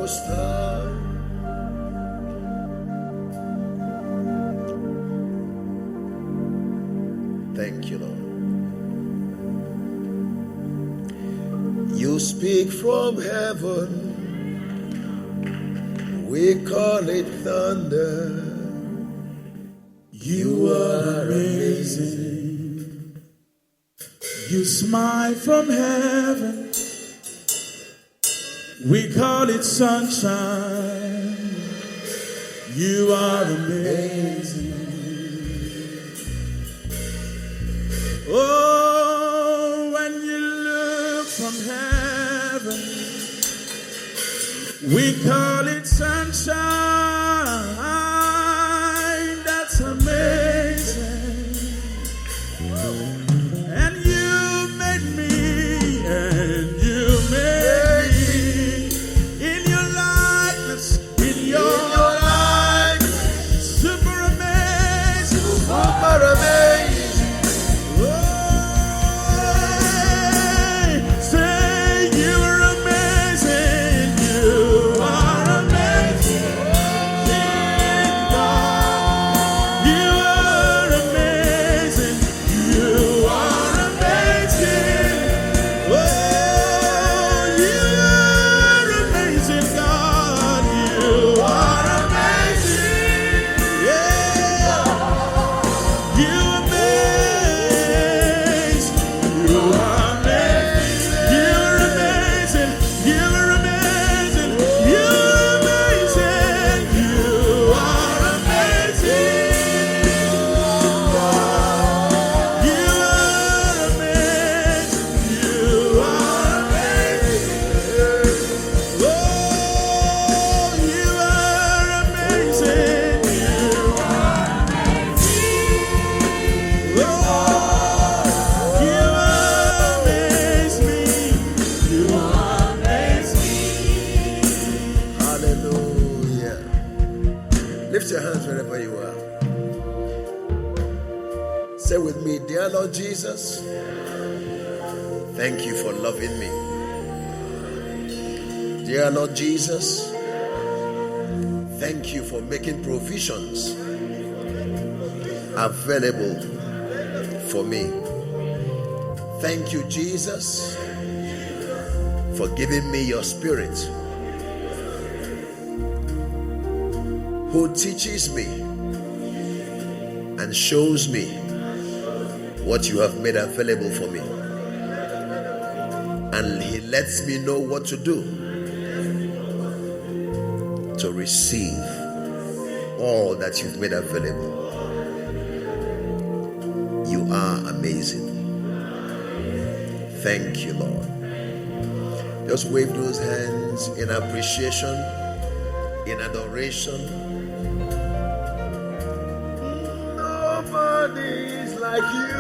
Most High. Thank you, Lord. You speak from heaven, we call it thunder. You are amazing. You smile from heaven, we call it sunshine. You are amazing. Oh, when you look from heaven, we call it sunshine. That's amazing. And you made me, and you made me in your likeness, in your likeness. Super amazing, Super amazing. Lift your hands wherever you are. Say with me, dear Lord Jesus, thank you for loving me. Dear Lord Jesus, thank you for making provisions available for me. Thank you, Jesus, for giving me your Spirit, who teaches me and shows me what you have made available for me. And he lets me know what to do to receive all that you've made available. You are amazing. Thank you, Lord. Just wave those hands in appreciation, in adoration. Nobody's like you.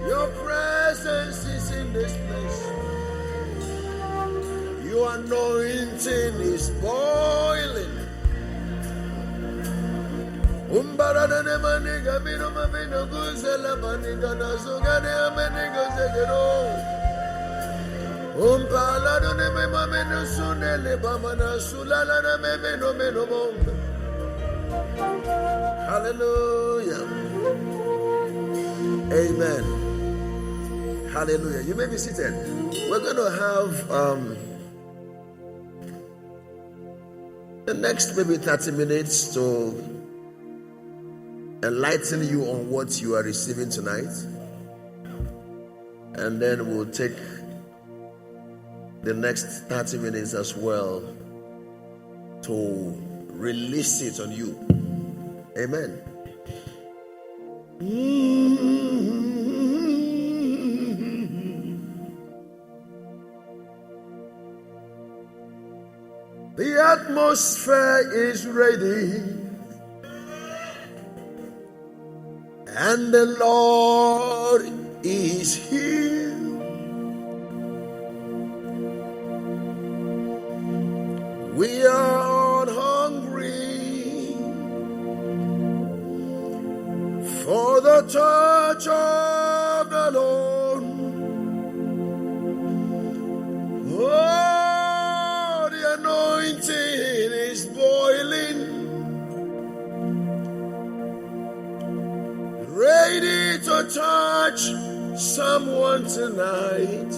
Your presence is in this place. Your anointing is boiling. Hallelujah. Amen. Hallelujah. You may be seated. We're going to have the next maybe 30 minutes to enlighten you on what you are receiving tonight. And then we'll take the next 30 minutes as well to release it on you. Amen. The atmosphere is ready, and the Lord is here. We are hungry for the touch of the Lord. Oh, the anointing is boiling, ready to touch someone tonight.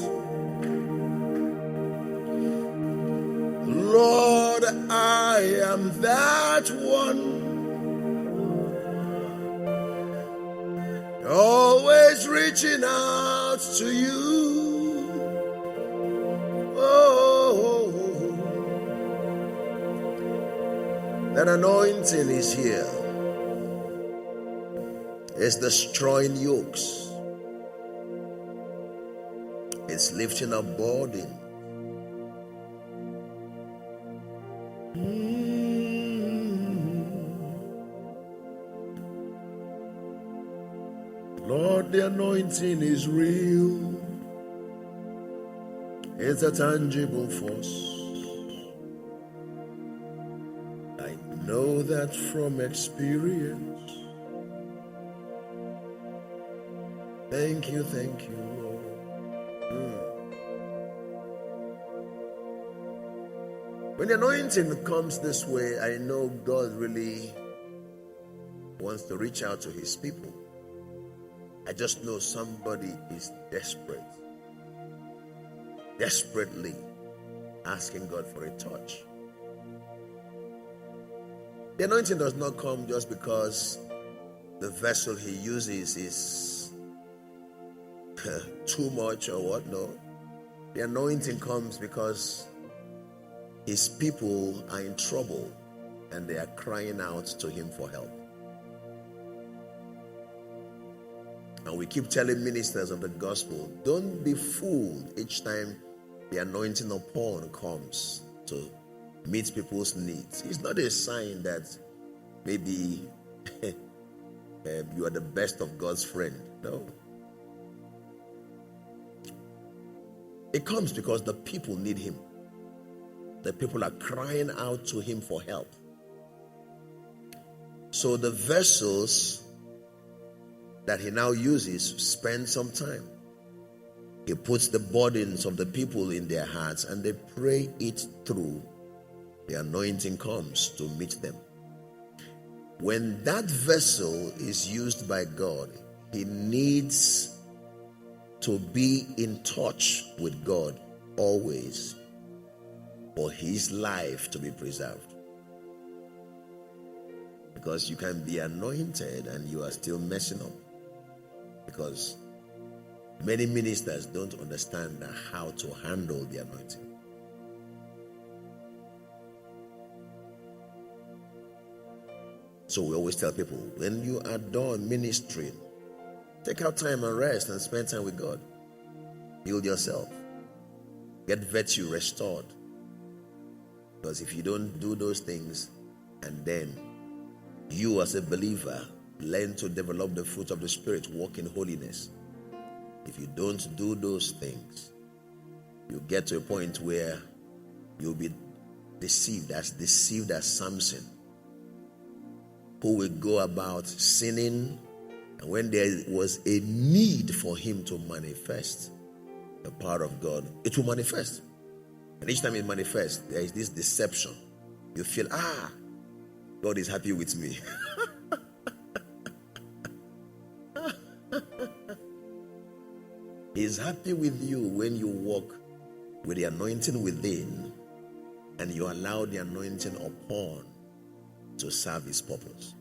Lord, I am that one, always reaching out to you. Oh, that anointing is here. It's destroying yokes. It's lifting up burden. Lord, the anointing is real. It's a tangible force. I know that from experience. Thank you, Lord. When the anointing comes this way, I know God really wants to reach out to his people. I just know somebody is desperately asking God for a touch. The anointing does not come just because the vessel he uses is too much or what. No. The anointing comes because his people are in trouble and they are crying out to him for help. And we keep telling ministers of the gospel, don't be fooled each time the anointing upon comes to meet people's needs. It's not a sign that maybe you are the best of God's friend. No. It comes because the people need him. The people are crying out to him for help. So the vessels that he now uses spend some time. He puts the burdens of the people in their hearts and they pray it through. The anointing comes to meet them. When that vessel is used by God, he needs to be in touch with God always for his life to be preserved. Because you can be anointed and you are still messing up. Because many ministers don't understand how to handle the anointing. So we always tell people, when you are done ministering, take out time and rest and spend time with God. Build yourself. Get virtue restored. Because if you don't do those things, and then you as a believer learn to develop the fruit of the Spirit, walk in holiness. If you don't do those things, you get to a point where you'll be deceived as Samson, who will go about sinning, and when there was a need for him to manifest the power of God, it will manifest. And each time it manifests, there is this deception. You feel, God is happy with me. He's happy with you when you walk with the anointing within and you allow the anointing upon to serve his purpose.